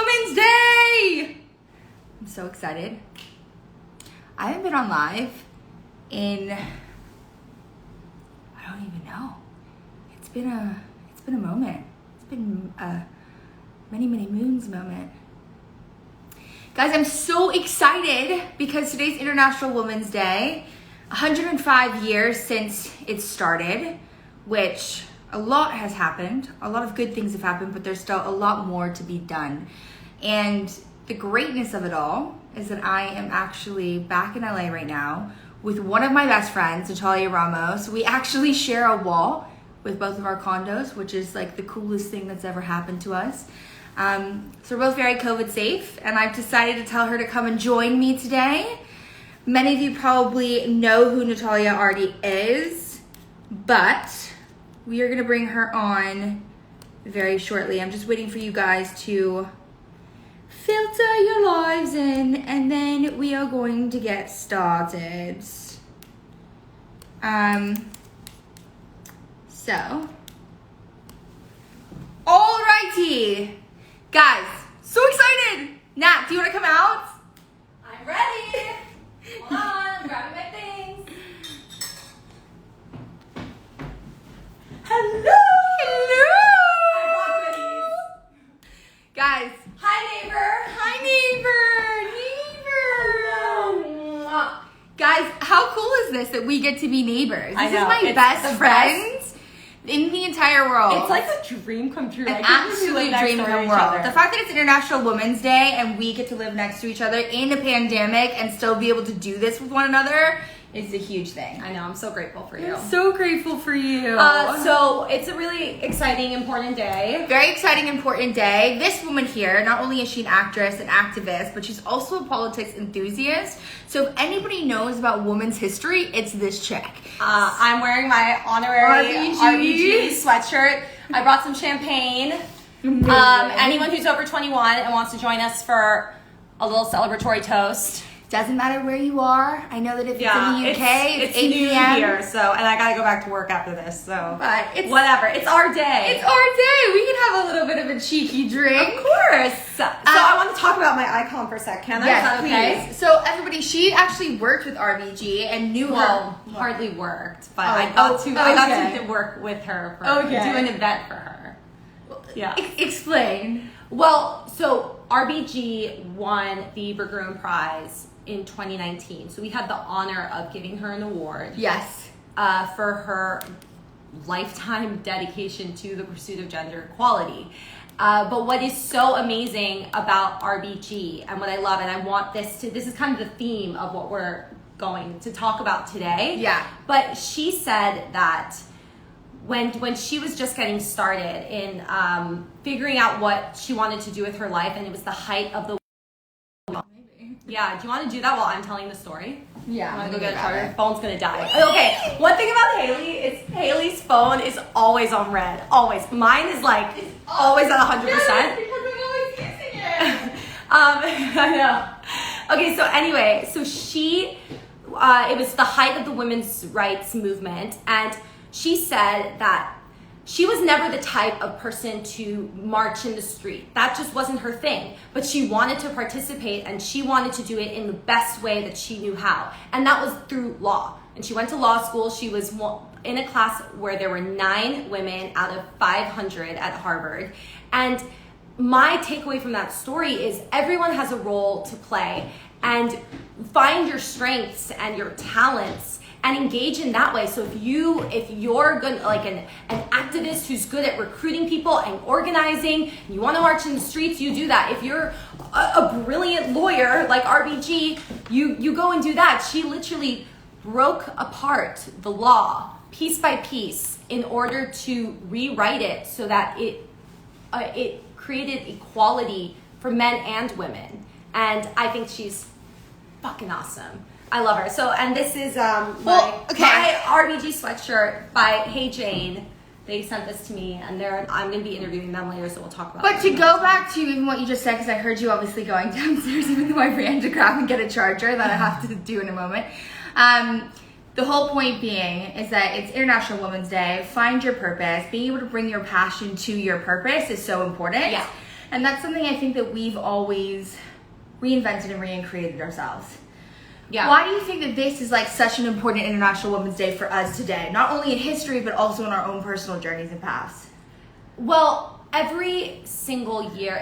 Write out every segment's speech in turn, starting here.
Women's Day! I'm so excited. I haven't been on live in, I don't even know. It's been a moment. It's been a many moons moment. Guys, I'm so excited because today's International Women's Day. 105 years since it started, which a lot has happened. A lot of good things have happened, but there's still a lot more to be done. And the greatness of it all is that I am actually back in LA right now with one of my best friends, Nathalia Ramos. We actually share a wall with both of our condos, which is like the coolest thing that's ever happened to us. So we're both very COVID safe, and I've decided to tell her to come and join me today. Many of you probably know who Nathalia already is, but we are gonna bring her on very shortly. I'm just waiting for you guys to filter your lives in, and then we are going to get started. So, alrighty, guys, so excited. Nat, do you want to come out? I'm ready. Hold on, I'm grabbing my things. Hello. I brought goodies. Guys, Hi, neighbor. hi neighbor. Guys, how cool is this that we get to be neighbors? I This know, is my it's best the friend in the entire world. It's like a dream come true. An absolute dream come world. The fact that it's International Women's Day and we get to live next to each other in a pandemic and still be able to do this with one another is a huge thing. I know, I'm so grateful for you. I'm so grateful for you. So it's a really exciting, important day. Very exciting, important day. This woman here, not only is she an actress, an activist, but she's also a politics enthusiast. So if anybody knows about women's history, it's this chick. I'm wearing my honorary RBG sweatshirt. I brought some champagne. Anyone who's over 21 and wants to join us for a little celebratory toast. Doesn't matter where you are. I know that if it's in the UK, it's 8 new p.m. here, so, and I gotta go back to work after this, so. But it's whatever, it's our day. It's our day. We can have a little bit of a cheeky drink. Of course. So I want to talk about my icon for a sec, can I? Yes, Okay. please. So everybody, she actually worked with RBG and knew her. Hardly worked, but Oh, I got okay. to work with her for Okay. do an event for her. Yeah. Explain. Well, so RBG won the Bergeron Prize in 2019. So we had the honor of giving her an award. Yes. For her lifetime dedication to the pursuit of gender equality. But what is so amazing about RBG and what I love, and I want this is kind of the theme of what we're going to talk about today. Yeah. But she said that when she was just getting started in figuring out what she wanted to do with her life, and it was the height of the Yeah, do you want to do that while I'm telling the story? Yeah. I'm gonna go get a charger. Your phone's gonna die. Okay, one thing about Hayley is Hayley's phone is always on red. Always. Mine is like always at 100%. Because I'm always kissing it. I know. Okay, so anyway, so she, it was the height of the women's rights movement, and she said that she was never the type of person to march in the street. That just wasn't her thing. But she wanted to participate, and she wanted to do it in the best way that she knew how. And that was through law. And she went to law school. She was in a class where there were 9 women out of 500 at Harvard. And my takeaway from that story is everyone has a role to play. And find your strengths and your talents and engage in that way. So if you're good, like an activist who's good at recruiting people and organizing, and you want to march in the streets, you do that. If you're a brilliant lawyer like RBG, you go and do that. She literally broke apart the law piece by piece in order to rewrite it so that it created equality for men and women. And I think she's fucking awesome. I love her. So, and this is my RBG sweatshirt by Hey Jane. They sent this to me, and I'm going to be interviewing them later, so we'll talk about it. But to go back to even what you just said, because I heard you obviously going downstairs, even though I ran to grab and get a charger that I have to do in a moment. The whole point being is that it's International Women's Day. Find your purpose. Being able to bring your passion to your purpose is so important. Yeah. And that's something I think that we've always reinvented and recreated ourselves. Yeah. Why do you think that this is like such an important International Women's Day for us today? Not only in history, but also in our own personal journeys and paths. Well, every single year,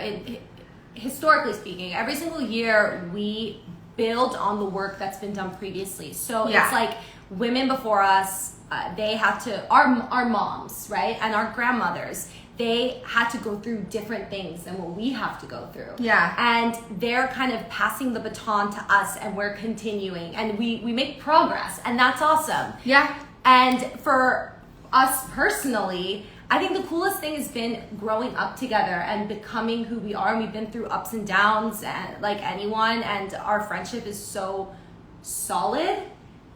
historically speaking, every single year we build on the work that's been done previously. So Yeah. it's like women before us, they had to, our moms, right? And our grandmothers, they had to go through different things than what we have to go through. Yeah. And they're kind of passing the baton to us, and we're continuing, and we make progress, and that's awesome. Yeah. And for us personally, I think the coolest thing has been growing up together and becoming who we are. And we've been through ups and downs, and like anyone, and our friendship is so solid,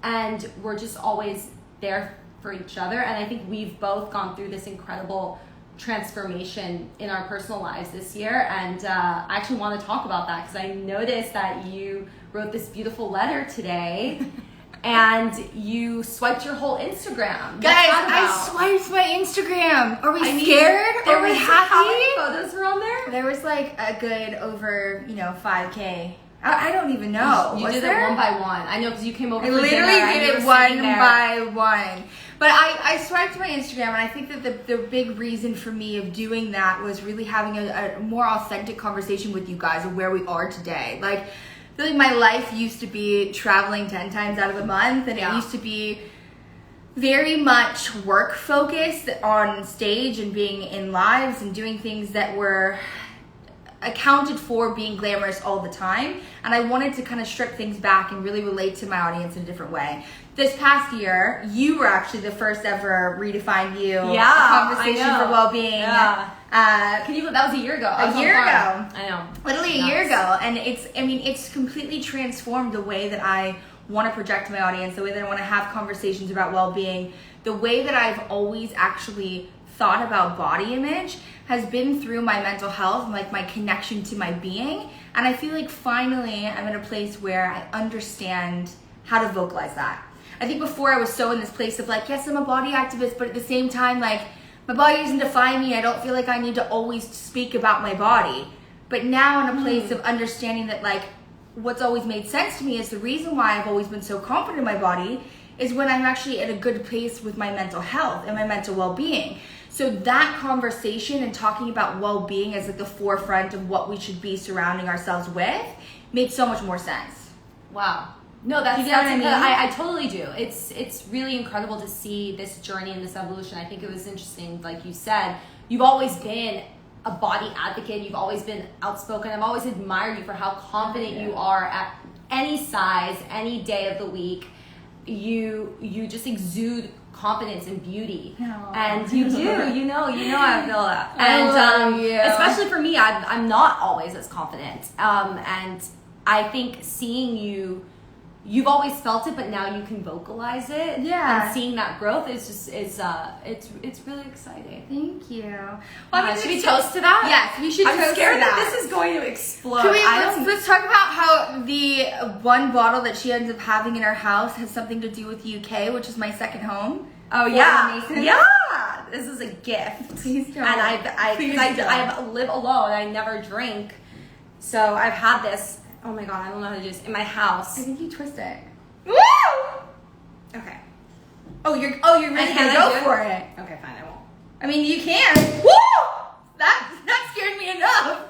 and we're just always there for each other. And I think we've both gone through this incredible transformation in our personal lives this year, and I actually want to talk about that because I noticed that you wrote this beautiful letter today and you swiped your whole Instagram. Guys, I swiped my Instagram. Are we scared? There Are we was happy? How many photos were on there? There was like a good over, 5K. I don't even know. You was did there? it one by one. I know because you came over I for literally dinner and did you it were one sitting there. by one. But I swiped my Instagram, and I think that the big reason for me of doing that was really having a more authentic conversation with you guys of where we are today. Like, I feel like my life used to be traveling 10 times out of a month, and it used to be very much work focused on stage and being in lives and doing things that were accounted for being glamorous all the time. And I wanted to kind of strip things back and really relate to my audience in a different way. This past year, you were actually the first ever Redefine You conversation for well-being. Yeah. Can you believe that was a year ago? A year ago. I know. Literally a year ago. And it's completely transformed the way that I want to project to my audience, the way that I want to have conversations about well-being, the way that I've always actually thought about body image has been through my mental health and like my connection to my being. And I feel like finally I'm in a place where I understand how to vocalize that. I think before I was so in this place of like, yes, I'm a body activist, but at the same time, like, my body doesn't define me. I don't feel like I need to always speak about my body. But now in a place of understanding that like what's always made sense to me is the reason why I've always been so confident in my body is when I'm actually at a good place with my mental health and my mental well-being. So that conversation and talking about well-being as like the forefront of what we should be surrounding ourselves with made so much more sense. Wow. No, that's, you get what I mean? I totally do. It's really incredible to see this journey and this evolution. I think it was interesting, like you said, you've always been a body advocate. You've always been outspoken. I've always admired you for how confident you are at any size, any day of the week. You just exude confidence and beauty. No. And you do, you know I feel that. I love you. Especially for me, I'm not always as confident. And I think seeing you've always felt it, but now you can vocalize it. Yeah. And seeing that growth is just it's really exciting. Thank you. Well, Should we toast to that? Yes, we should I'm toast scared to that this is going to explode. Can we, let's talk about how the one bottle that she ends up having in her house has something to do with UK, which is my second home. Oh yeah, yeah. This is a gift. Please don't. And I live alone. I never drink, so I've had this. Oh my god, I don't know how to do this in my house. I think you twist it. Woo! Okay. Oh, you're ready to go for it. Okay, fine. I won't. I mean, you can. Woo! That scared me enough.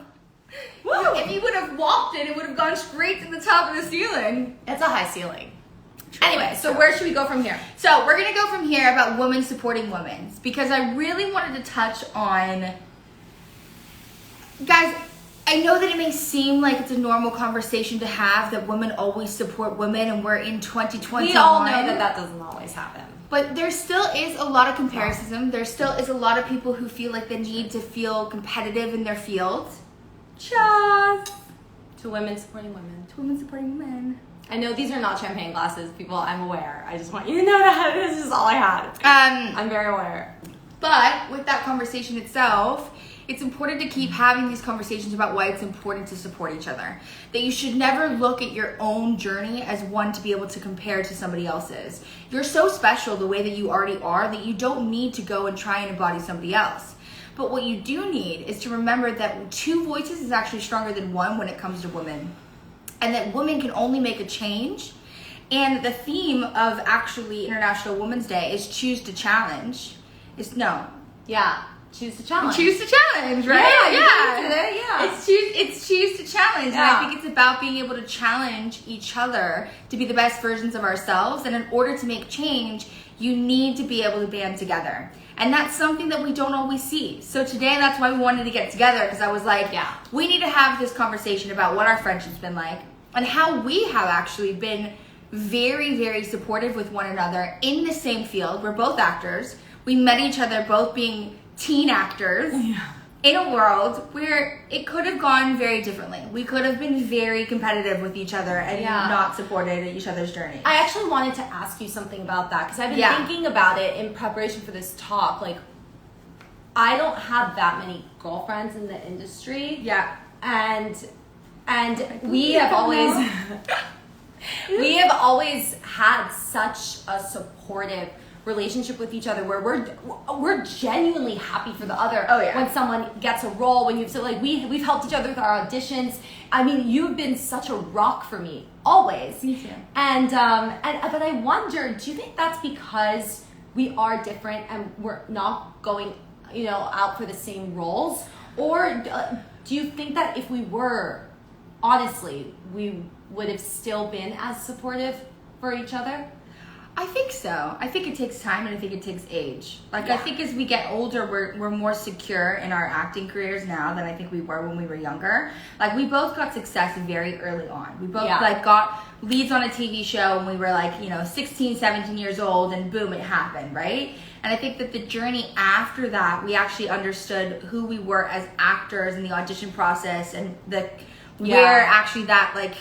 Woo! If you would have walked it would have gone straight to the top of the ceiling. It's a high ceiling. Anyway, so where should we go from here? So we're gonna go from here about women supporting women, because I really wanted to touch on, guys, I know that it may seem like it's a normal conversation to have, that women always support women and we're in 2021. We all know that doesn't always happen. But there still is a lot of comparison. There still is a lot of people who feel like they need to feel competitive in their field. Just to women supporting women. To women supporting women. I know these are not champagne glasses, people. I'm aware. I just want you to know that this is all I had. I'm very aware. But with that conversation itself, it's important to keep having these conversations about why it's important to support each other. That you should never look at your own journey as one to be able to compare to somebody else's. You're so special the way that you already are that you don't need to go and try and embody somebody else. But what you do need is to remember that 2 voices is actually stronger than 1 when it comes to women. And that women can only make a change. And the theme of actually International Women's Day is choose to challenge. Choose to challenge. Choose to challenge, right? Yeah. It's choose to challenge. And I think it's about being able to challenge each other to be the best versions of ourselves. And in order to make change, you need to be able to band together. And that's something that we don't always see. So today, that's why we wanted to get together, because I was like, we need to have this conversation about what our friendship's been like and how we have actually been very, very supportive with one another in the same field. We're both actors. We met each other both being teen actors in a world where it could have gone very differently. We could have been very competitive with each other and not supported each other's journey. I actually wanted to ask you something about that, because I've been thinking about it in preparation for this talk. Like, I don't have that many girlfriends in the industry. And we have always had such a supportive relationship with each other, where we're genuinely happy for the other. When someone gets a role, when you've we've helped each other with our auditions. I mean, you've been such a rock for me always. Me too. And but I wonder, do you think that's because we are different and we're not going, out for the same roles, or do you think that if we were, honestly, we would have still been as supportive for each other? I think so. I think it takes time, and I think it takes age. I think as we get older, we're more secure in our acting careers now than I think we were when we were younger. We both got success very early on. We both got leads on a TV show when we were 16, 17 years old, and boom, it happened, right? And I think that the journey after that, we actually understood who we were as actors in the audition process, and where actually that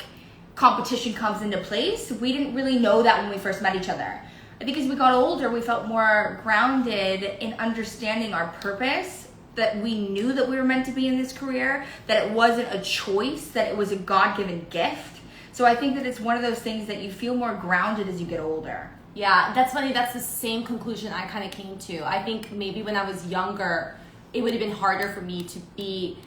competition comes into place. We didn't really know that when we first met each other. I think as we got older, we felt more grounded in understanding our purpose, that we knew that we were meant to be in this career, that it wasn't a choice, that it was a God-given gift. So I think that it's one of those things that you feel more grounded as you get older. Yeah, that's funny. That's the same conclusion I kind of came to. I think maybe when I was younger, it would have been harder for me to be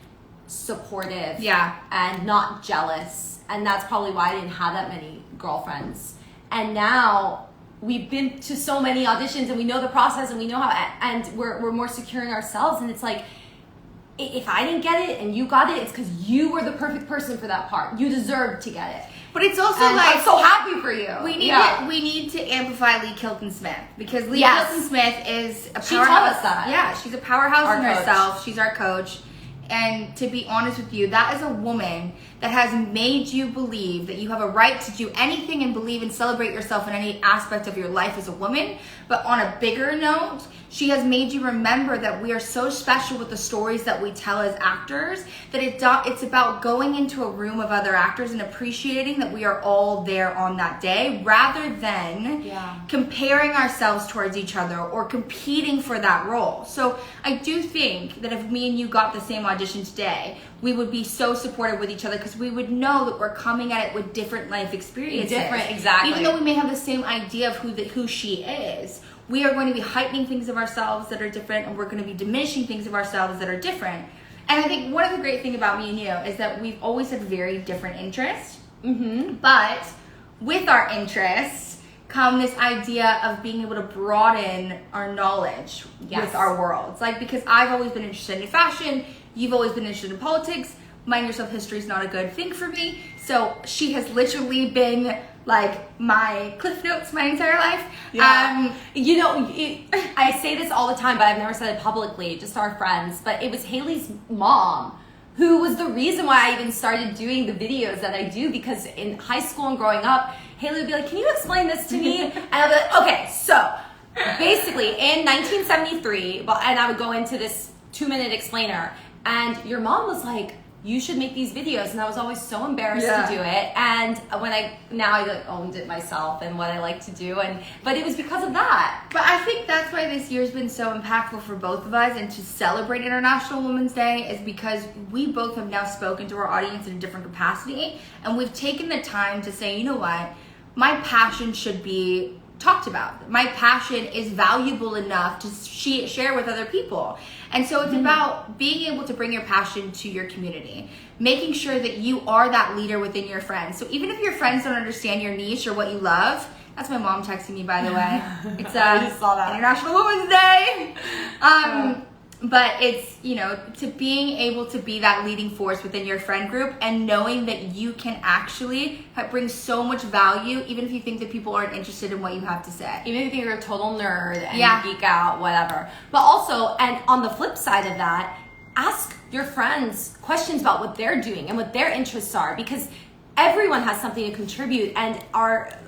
supportive and not jealous. And that's probably why I didn't have that many girlfriends. And now we've been to so many auditions, and we know the process, and we know how, and we're more secure in ourselves. And it's like, if I didn't get it and you got it, it's because you were the perfect person for that part. You deserved to get it. But it's also I'm so happy for you. We need to amplify Lee Kilton Smith, because Lee Kilton Smith is a powerhouse. She taught us that. Yeah, she's a powerhouse in herself. She's our coach. And to be honest with you, that is a woman that has made you believe that you have a right to do anything and believe and celebrate yourself in any aspect of your life as a woman. But on a bigger note, she has made you remember that we are so special with the stories that we tell as actors, that it's about going into a room of other actors and appreciating that we are all there on that day, rather than comparing ourselves towards each other or competing for that role. So I do think that if me and you got the same audition today, we would be so supportive with each other, because we would know that we're coming at it with different life experiences. Exactly. Even though we may have the same idea of who she is, we are going to be heightening things of ourselves that are different, and we're going to be diminishing things of ourselves that are different. And I think one of the great things about me and you is that we've always had very different interests. But with our interests come this idea of being able to broaden our knowledge with our worlds. Because I've always been interested in fashion, you've always been interested in politics. Mind yourself, history is not a good thing for me. So she has literally been my Cliff Notes my entire life. I say this all the time, but I've never said it publicly, just to our friends. But it was Hayley's mom who was the reason why I even started doing the videos that I do, because in high school and growing up, Hayley would be like, "Can you explain this to me?" And I'd be like, "Okay, so basically in 1973," and I would go into this 2-minute explainer, and your mom was like, "You should make these videos," and I was always so embarrassed to do it. And when I owned it myself and what I like to do, but it was because of that. But I think that's why this year's been so impactful for both of us, and to celebrate International Women's Day is because we both have now spoken to our audience in a different capacity, and we've taken the time to say, you know what, my passion should be talked about. My passion is valuable enough to share with other people. And so it's about being able to bring your passion to your community, making sure that you are that leader within your friends. So even if your friends don't understand your niche or what you love, that's my mom texting me, by the way. It's International Women's Day. But it's, you know, to being able to be that leading force within your friend group and knowing that you can actually bring so much value, even if you think that people aren't interested in what you have to say. Even if you think you're a total nerd and you geek out, whatever. But also, and on the flip side of that, ask your friends questions about what they're doing and what their interests are, because everyone has something to contribute, and our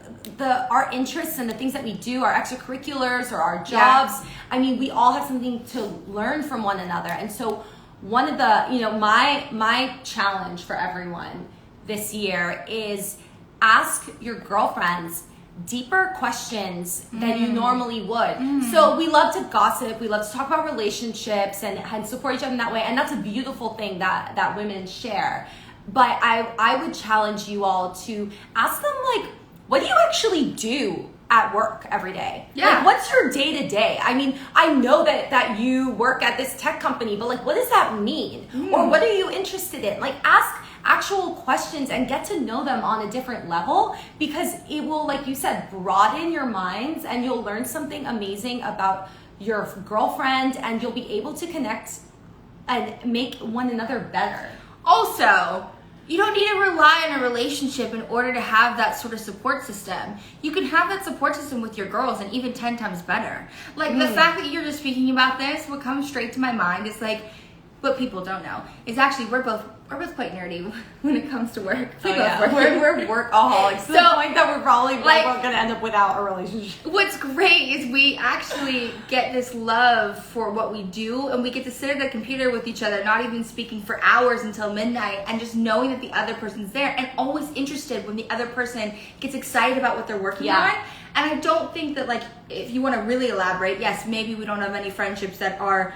interests and the things that we do, our extracurriculars or our jobs, I mean, we all have something to learn from one another. And so one of the, you know, my challenge for everyone this year is ask your girlfriends deeper questions than you normally would. So we love to gossip, we love to talk about relationships and support each other in that way, and that's a beautiful thing that women share. But I would challenge you all to ask them, like, what do you actually do at work every day? Yeah. Like, what's your day to day? I mean, I know that you work at this tech company, but like, what does that mean? Or what are you interested in? Like, ask actual questions and get to know them on a different level, because it will, like you said, broaden your minds, and you'll learn something amazing about your girlfriend, and you'll be able to connect and make one another better. Also, you don't need to rely on a relationship in order to have that sort of support system. You can have that support system with your girls, and even 10 times better. Like, the fact that you're just speaking about this, what comes straight to my mind is like, what people don't know is actually we're both quite nerdy when it comes to work. We're workaholics to the point that we're probably going to end up without a relationship. What's great is we actually get this love for what we do, and we get to sit at a computer with each other, not even speaking for hours until midnight, and just knowing that the other person's there and always interested when the other person gets excited about what they're working on. And I don't think that, like, if you want to really elaborate, yes, maybe we don't have any friendships that are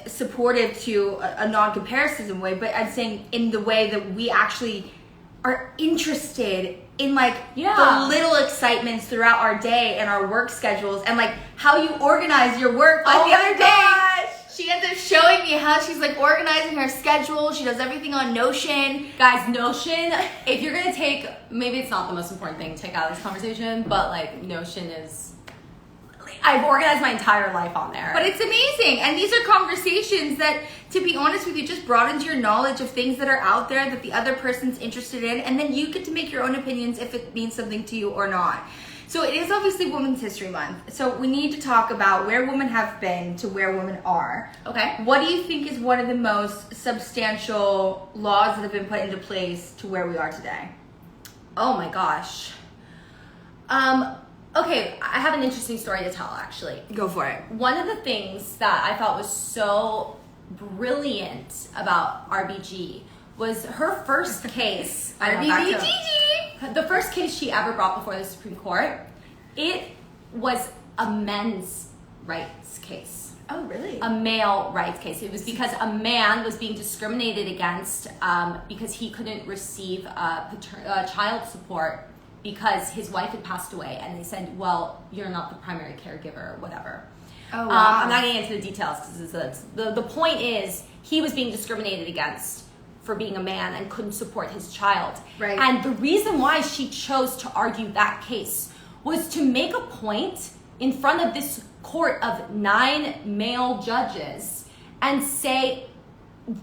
supportive to a non-comparison way, but I'm saying in the way that we actually are interested in, like, the little excitements throughout our day and our work schedules, and like how you organize your work. Like the other day, she ends up showing me how she's like organizing her schedule. She does everything on Notion. Guys, Notion, if you're gonna take, maybe it's not the most important thing to take out of this conversation, but like Notion is, I've organized my entire life on there. But it's amazing. And these are conversations that, to be honest with you, just broadens your knowledge of things that are out there that the other person's interested in. And then you get to make your own opinions if it means something to you or not. So it is obviously Women's History Month. So we need to talk about where women have been to where women are. Okay. What do you think is one of the most substantial laws that have been put into place to where we are today? Oh my gosh. Okay, I have an interesting story to tell, actually. Go for it. One of the things that I thought was so brilliant about RBG was her first case. The first case she ever brought before the Supreme Court, it was a men's rights case. Oh, really? A male rights case. It was because a man was being discriminated against because he couldn't receive child support because his wife had passed away, and they said, well, you're not the primary caregiver or whatever. Oh, wow. I'm not getting into the details because the point is he was being discriminated against for being a man and couldn't support his child. Right. And the reason why she chose to argue that case was to make a point in front of this court of 9 male judges and say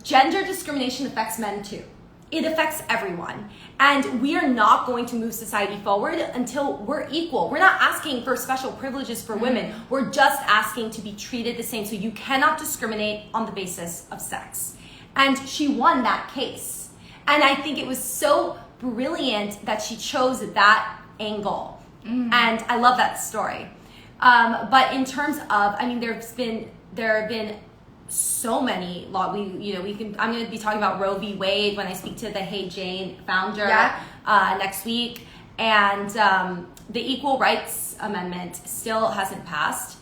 gender discrimination affects men too. It affects everyone. And we are not going to move society forward until we're equal. We're not asking for special privileges for women. We're just asking to be treated the same. So you cannot discriminate on the basis of sex. And she won that case. And I think it was so brilliant that she chose that angle. And I love that story. But in terms of, I mean, there have been so many law. I'm going to be talking about Roe v. Wade when I speak to the Hey Jane founder next week, and the Equal Rights Amendment still hasn't passed.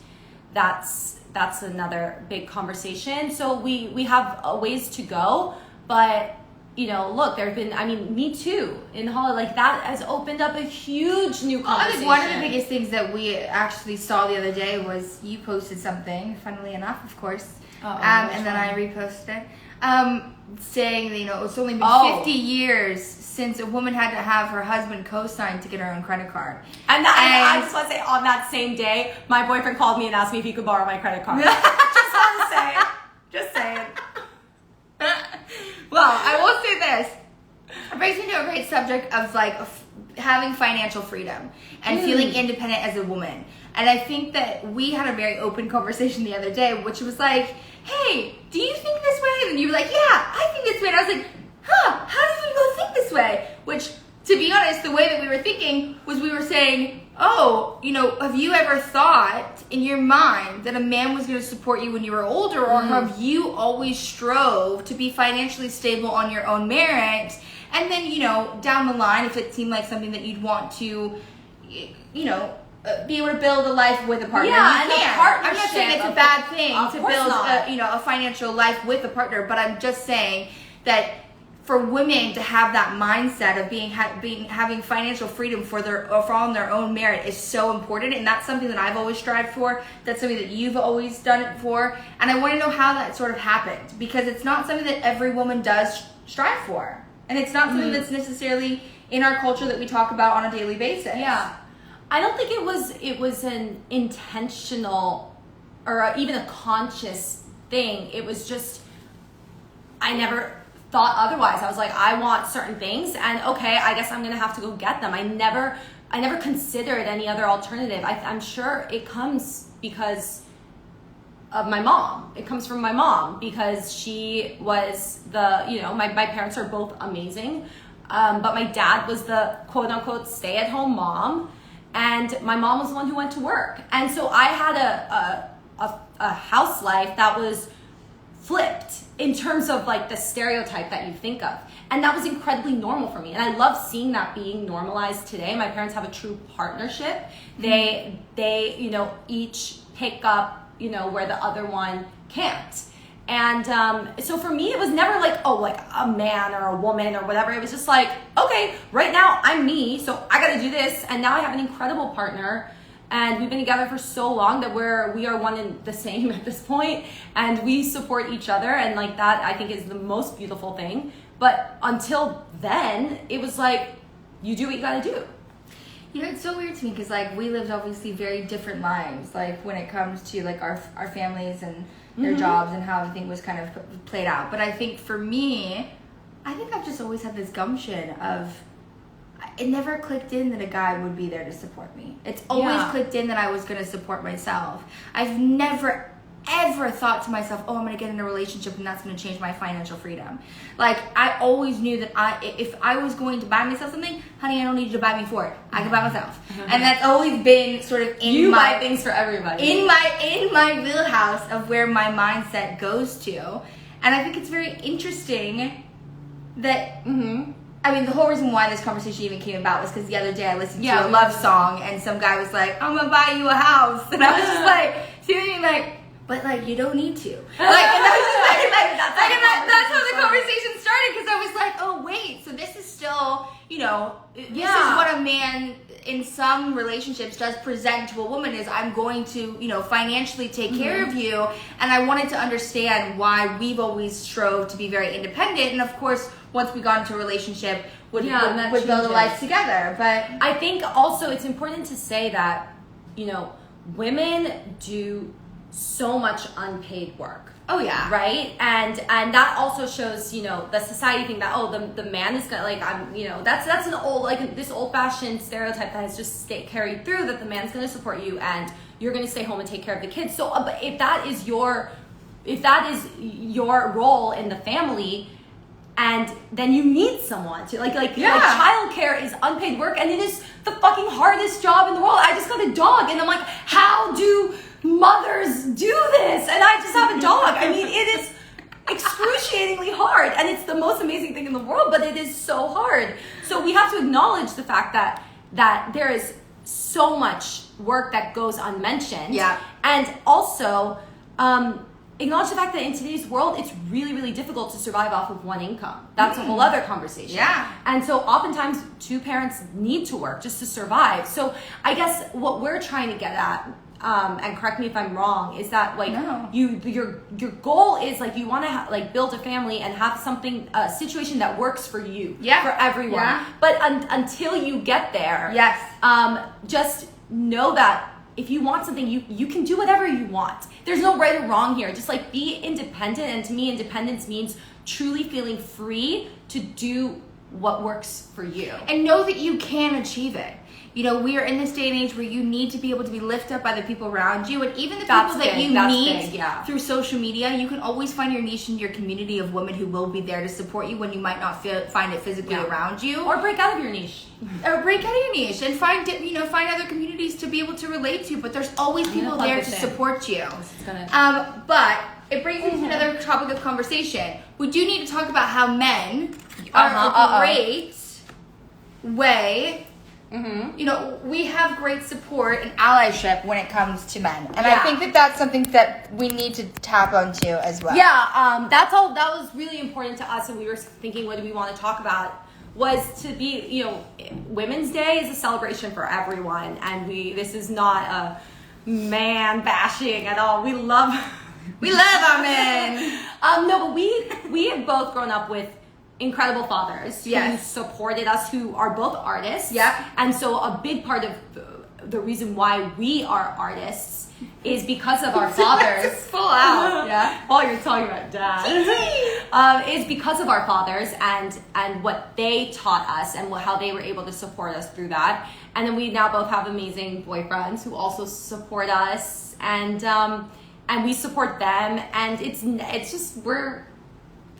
That's another big conversation. So we have a ways to go, but look, there have been, Me Too in Hollywood, like that has opened up a huge new conversation. One of the biggest things that we actually saw the other day was you posted something, funnily enough, of course, and then I reposted it, saying that, it's only been 50 years since a woman had to have her husband co-sign to get her own credit card. And I just want to say, on that same day, my boyfriend called me and asked me if he could borrow my credit card. Just want to say, just saying. Well, I will say this. It brings me to a great subject of having financial freedom and feeling independent as a woman. And I think that we had a very open conversation the other day, which was like, hey, do you think this way? And you were like, yeah, I think this way. And I was like, how do we both think this way? Which, to be honest, the way that we were thinking was we were saying, have you ever thought in your mind that a man was going to support you when you were older, or have you always strove to be financially stable on your own merit? And then, down the line, if it seemed like something that you'd want to, be able to build a life with a partner, yeah, you can. I'm not saying it's a bad thing to build, a financial life with a partner, but I'm just saying that for women to have that mindset of having financial freedom on their own merit is so important, and that's something that I've always strived for. That's something that you've always done it for, and I want to know how that sort of happened, because it's not something that every woman does strive for, and it's not something that's necessarily in our culture that we talk about on a daily basis. Yeah, I don't think it was an intentional or even a conscious thing. It was just I never thought otherwise. I was like, I want certain things, and okay, I guess I'm gonna have to go get them. I never considered any other alternative. I'm sure it comes because of my mom. It comes from my mom, because she was my parents are both amazing, but my dad was the quote unquote stay-at-home mom, and my mom was the one who went to work, and so I had a house life that was flipped in terms of the stereotype that you think of, and that was incredibly normal for me, and I love seeing that being normalized today. My parents have a true partnership. They each pick up where the other one can't, and so for me it was never a man or a woman or whatever. It was just okay, right now I'm me, so I gotta do this, and now I have an incredible partner. And we've been together for so long that we are one and the same at this point, and we support each other, and that I think is the most beautiful thing. But until then, it was you do what you gotta do. It's so weird to me, because we lived obviously very different lives, when it comes to our families and their jobs and how everything was kind of played out. But I think for me, I think I've just always had this gumption of, it never clicked in that a guy would be there to support me. It's always clicked in that I was going to support myself. I've never, ever thought to myself, I'm going to get in a relationship and that's going to change my financial freedom. I always knew that if I was going to buy myself something, honey, I don't need you to buy me for it. I can buy myself. And that's always been sort of you buy things for everybody. In my wheelhouse of where my mindset goes to. And I think it's very interesting that... the whole reason why this conversation even came about was because the other day I listened to a love song, and some guy was like, I'm gonna buy you a house. And I was just seriously but you don't need to. And I was just that's how the conversation started, because I was like, oh wait, so this is still, this is what a man in some relationships does present to a woman, is I'm going to, financially take care of you. And I wanted to understand why we've always strove to be very independent. And of course, once we got into a relationship, would build a life together. But I think also it's important to say that, women do so much unpaid work. Oh yeah. Right? And that also shows, the society thing that, the man is gonna, that's an old, this old fashioned stereotype that has just carried through, that the man's gonna support you and you're gonna stay home and take care of the kids. So but if that is your role in the family, and then you need someone to childcare is unpaid work, and it is the fucking hardest job in the world. I just got a dog, and I'm like, how do mothers do this? And I just have a dog. It is excruciatingly hard, and it's the most amazing thing in the world, but it is so hard. So we have to acknowledge the fact that there is so much work that goes unmentioned. Yeah. And also, acknowledge the fact that in today's world, it's really, really difficult to survive off of one income. That's a whole other conversation. Yeah. And so oftentimes two parents need to work just to survive. So I guess what we're trying to get at, and correct me if I'm wrong, is that like your goal is like you want to like build a family and have something, a situation that works for you, for everyone. Yeah. But until you get there, just know that if you want something, you can do whatever you want. There's no right or wrong here. Just like be independent. And to me, independence means truly feeling free to do what works for you. And know that you can achieve it. You know, we are in this day and age where you need to be able to be lifted up by the people around you, and even the people that you meet through social media. You can always find your niche in your community of women who will be there to support you when you might not find it physically around you, or break out of your niche, and find other communities to be able to relate to. But there's always people there to support you. But it brings me to another topic of conversation. We do need to talk about how men are a great way. You know, we have great support and allyship when it comes to men, and I think that that's something that we need to tap onto as well. That's all. That was really important to us, and we were thinking, what do we want to talk about? Was to be, you know, Women's Day is a celebration for everyone, and this is not a man bashing at all. We love our men. No, but we have both grown up with incredible fathers who supported us, who are both artists. And so a big part of the reason why we are artists is because of our fathers. Full out. While you're talking about dad. Is because of our fathers and what they taught us and how they were able to support us through that. And then we now both have amazing boyfriends who also support us, and we support them, and it's just we're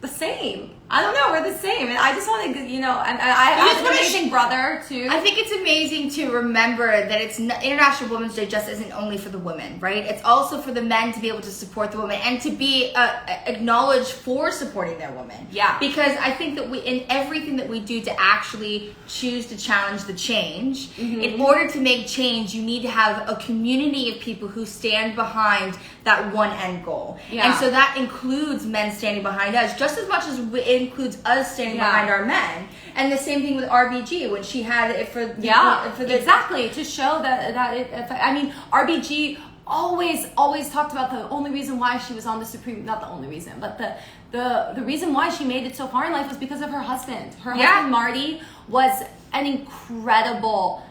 the same. I don't know, we're the same. And I just want to, you know, and I have an amazing brother too. I think it's amazing to remember that it's International Women's Day just isn't only for the women, right? It's also for the men to be able to support the women and to be acknowledged for supporting their women. Because I think that in everything that we do to actually choose to challenge the change, in order to make change, you need to have a community of people who stand behind that one end goal. And so that includes men standing behind us just as much as it includes us standing behind our men. And the same thing with RBG when she had it for the exactly, to show that it, I mean, RBG always talked about the only reason why she was on the Supreme, not the only reason, but the reason why she made it so far in life was because of her husband. Her husband Marty was an incredible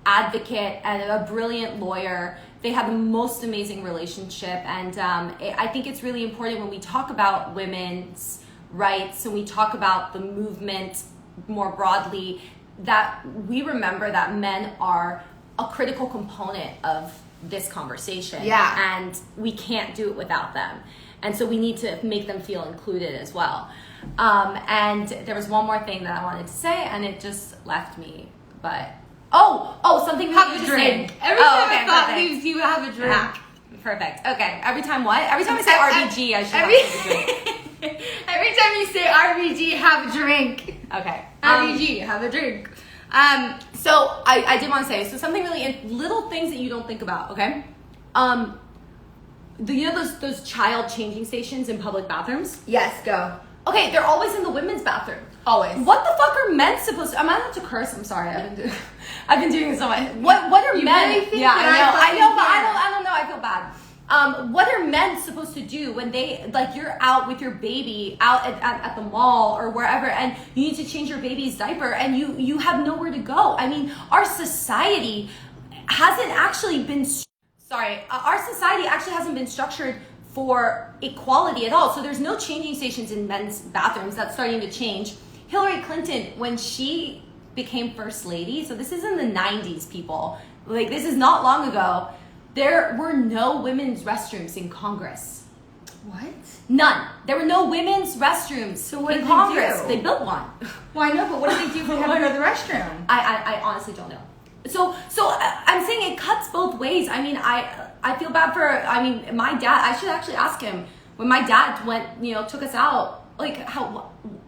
advocate and a brilliant lawyer. They have the most amazing relationship, and I think it's really important when we talk about women's rights and we talk about the movement more broadly, that we remember that men are a critical component of this conversation. And we can't do it without them. And so we need to make them feel included as well. And there was one more thing that I wanted to say, and it just left me. But something we have a drink. Every time I thought leaves you have a drink. Perfect. Okay. Every time what? Every time I say RBG, I should have a drink. Every time you say RBG, have a drink. Okay. RBG, have a drink. So I did want to say, so something really, little things that you don't think about, okay? You know those child changing stations in public bathrooms? Yes, go. Okay, they're always in the women's bathroom. Always. What the fuck are men supposed to? Am I allowed to curse? I'm sorry. I've been doing this so much. What are men? Really think I know, but I don't know. I feel bad. What are men supposed to do when you're out with your baby out at the mall or wherever, and you need to change your baby's diaper and you have nowhere to go? I mean, our society hasn't actually been structured for equality at all. So there's no changing stations in men's bathrooms. That's starting to change. Hillary Clinton, when she became first lady, so this is in the 90s, people. Like, this is not long ago. There were no women's restrooms in Congress. What? None. There were no women's restrooms so what in did Congress. They do? They built one. Well, I know, but what did they do for having to go to the restroom? I honestly don't know. So I'm saying it cuts both ways. I mean, I feel bad for, my dad. I should actually ask him, when my dad took us out, like,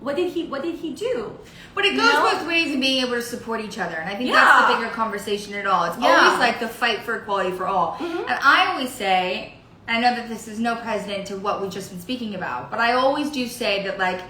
what did he do? But it goes both ways in being able to support each other. And I think that's the bigger conversation at all. It's always like the fight for equality for all. And I always say, I know that this is no precedent to what we've just been speaking about, but I always do say that, like,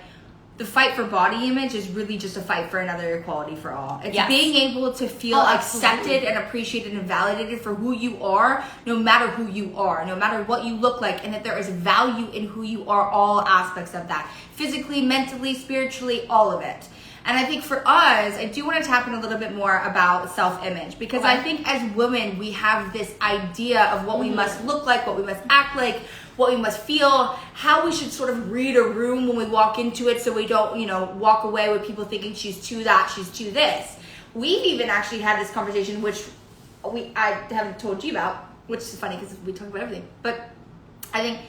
the fight for body image is really just a fight for another equality for all. It's being able to feel accepted and appreciated and validated for who you are, no matter who you are, no matter what you look like, and that there is value in who you are, all aspects of that. Physically, mentally, spiritually, all of it. And I think for us, I do want to tap in a little bit more about self-image, because I think as women, we have this idea of what we must look like, what we must act like, what we must feel, how we should sort of read a room when we walk into it, so we don't, walk away with people thinking she's too that, she's too this. We've even actually had this conversation, which I haven't told you about, which is funny because we talk about everything. But I think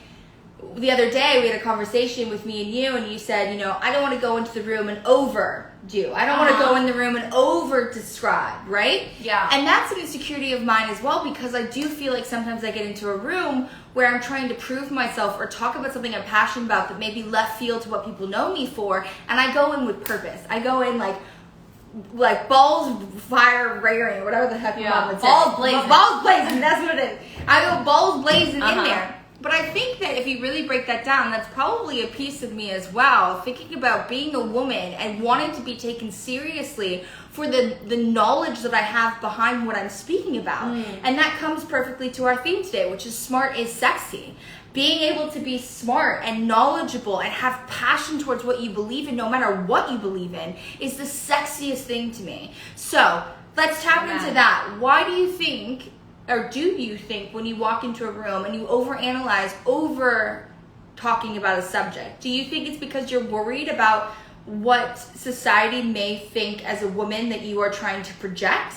the other day we had a conversation with me and you said, I don't want to go into the room and overdo. I don't want to go in the room and over describe, right? Yeah. And that's an insecurity of mine as well, because I do feel like sometimes I get into a room where I'm trying to prove myself or talk about something I'm passionate about that may be left field to what people know me for, and I go in with purpose. I go in like balls fire raring, or whatever the heck your mom would say. Balls blazing. Balls blazing, that's what it is. I go balls blazing in there. But I think that if you really break that down, that's probably a piece of me as well, thinking about being a woman and wanting to be taken seriously for the knowledge that I have behind what I'm speaking about. And that comes perfectly to our theme today, which is smart is sexy. Being able to be smart and knowledgeable and have passion towards what you believe in, no matter what you believe in, is the sexiest thing to me. So let's tap into that. Why do you think, or do you think, when you walk into a room and you overanalyze, over talking about a subject, do you think it's because you're worried about what society may think as a woman that you are trying to project?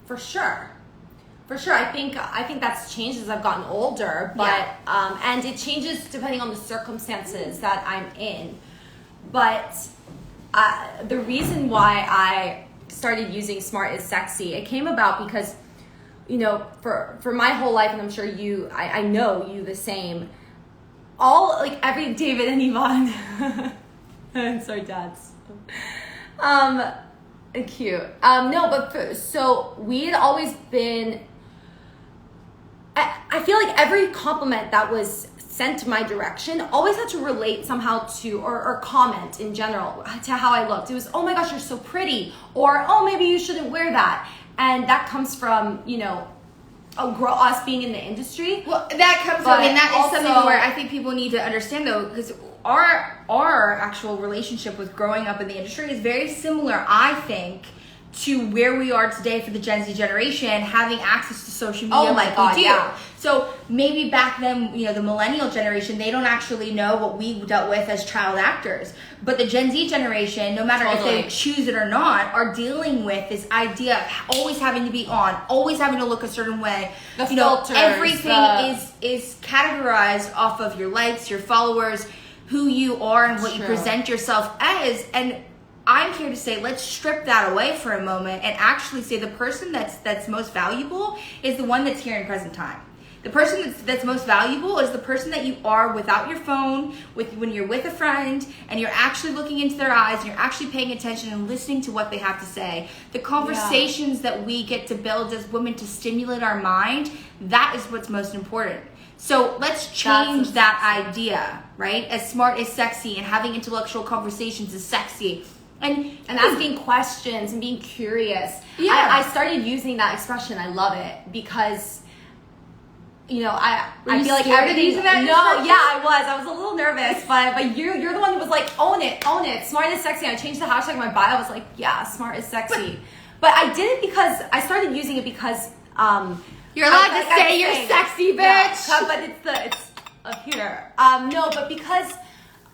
For sure. I think that's changed as I've gotten older, but and it changes depending on the circumstances that I'm in. But the reason why I started using smart is sexy, it came about because, for my whole life, and I'm sure I know you the same, every David and Yvonne, I'm sorry, dads, cute. So we had always been, I feel like every compliment that was sent my direction always had to relate somehow to, or comment in general, to how I looked. It was, oh my gosh, you're so pretty, or oh, maybe you shouldn't wear that. And that comes from, us being in the industry. Well, that comes from, and that is something where I think people need to understand, though, because our actual relationship with growing up in the industry is very similar, I think, to where we are today for the Gen Z generation, having access to social media we do. Yeah. So maybe back then, the millennial generation, they don't actually know what we dealt with as child actors. But the Gen Z generation, no matter if they choose it or not, are dealing with this idea of always having to be on, always having to look a certain way. The filters, everything is categorized off of your likes, your followers, who you are, and what you present yourself as. And I'm here to say, let's strip that away for a moment and actually say the person that's most valuable is the one that's here in present time. The person that's most valuable is the person that you are without your phone, when you're with a friend and you're actually looking into their eyes and you're actually paying attention and listening to what they have to say. The conversations that we get to build as women to stimulate our mind, that is what's most important. So let's change that idea, right? As smart is sexy, and having intellectual conversations is sexy. And asking questions and being curious. Yeah. I started using that expression. I love it because, I feel like everything. I was a little nervous, but you're the one who was like, own it, smart is sexy. I changed the hashtag in my bio. I was like, yeah, smart is sexy. But I did it because I started using it because you're allowed to say you're sexy, bitch. Yeah, but it's up here. But because.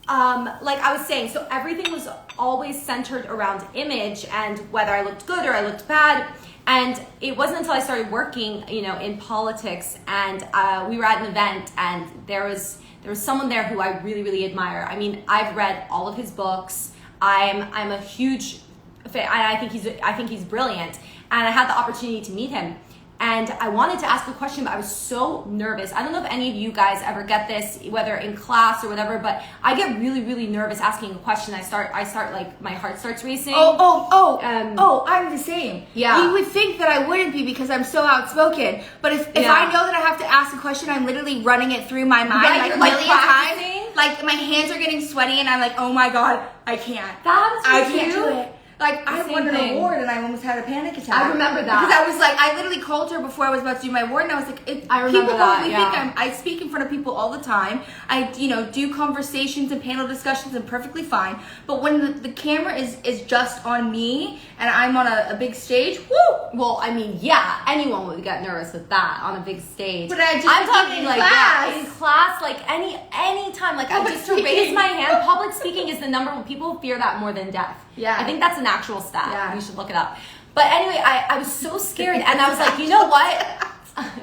Like I was saying, so everything was always centered around image and whether I looked good or I looked bad. And it wasn't until I started working, in politics, and we were at an event, and there was someone there who I really, really admire. I mean, I've read all of his books. I'm a huge fan. I think he's brilliant, and I had the opportunity to meet him. and I wanted to ask a question, but I was so nervous. I don't know if any of you guys ever get this, whether in class or whatever, but I get really, really nervous asking a question. I start like my heart starts racing. I'm the same. Yeah. You would think that I wouldn't be because I'm so outspoken, but if I know that I have to ask a question, I'm literally running it through my mind like a million times. Like my hands are getting sweaty, and I'm like, oh my god, I can't. I can't do it. Like, I won an award and I almost had a panic attack. I remember that. Because I was like, I literally called her before I was about to do my award, and I was like, I remember people that, probably think I speak in front of people all the time. I, do conversations and panel discussions, and perfectly fine. But when the camera is just on me and I'm on a big stage, woo! Well, I mean, yeah, anyone would get nervous with that on a big stage. But I'm talking in like class. in class, like any time, like I just to raise my hand. Public speaking is the number one. People fear that more than death. Yeah. I think that's an actual stat. Yeah. We should look it up. But anyway, I was so scared, and I was like, you know what?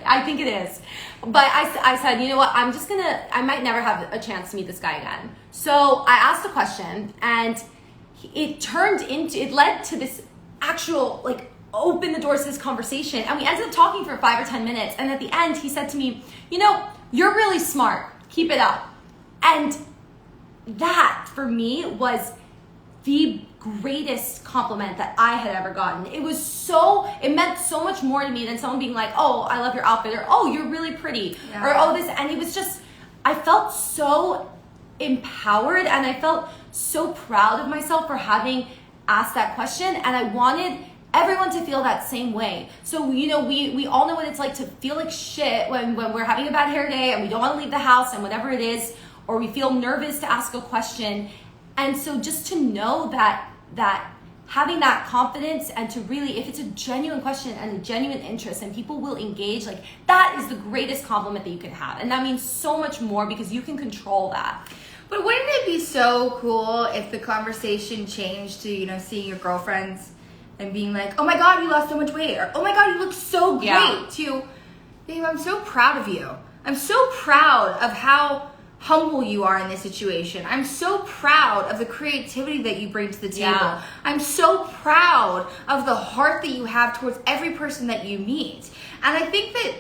I think it is. But I said, you know what? I might never have a chance to meet this guy again. So I asked a question, and it led to this actual, like, open the doors to this conversation. And we ended up talking for 5 or 10 minutes. And at the end, he said to me, you're really smart. Keep it up. And that, for me, was the greatest compliment that I had ever gotten. It meant so much more to me than someone being like, oh, I love your outfit, or oh, you're really pretty, or oh, this. And it was just, I felt so empowered, and I felt so proud of myself for having asked that question, and I wanted everyone to feel that same way. So, we all know what it's like to feel like shit when we're having a bad hair day and we don't want to leave the house and whatever it is, or we feel nervous to ask a question. And so just to know that having that confidence, and to really, if it's a genuine question and a genuine interest and people will engage, like, that is the greatest compliment that you can have. And that means so much more because you can control that. But wouldn't it be so cool if the conversation changed to, seeing your girlfriends and being like, oh my god, you lost so much weight, or oh my god, you look so great, to, babe, I'm so proud of you. I'm so proud of how humble you are in this situation. I'm so proud of the creativity that you bring to the table. Yeah. I'm so proud of the heart that you have towards every person that you meet. And I think that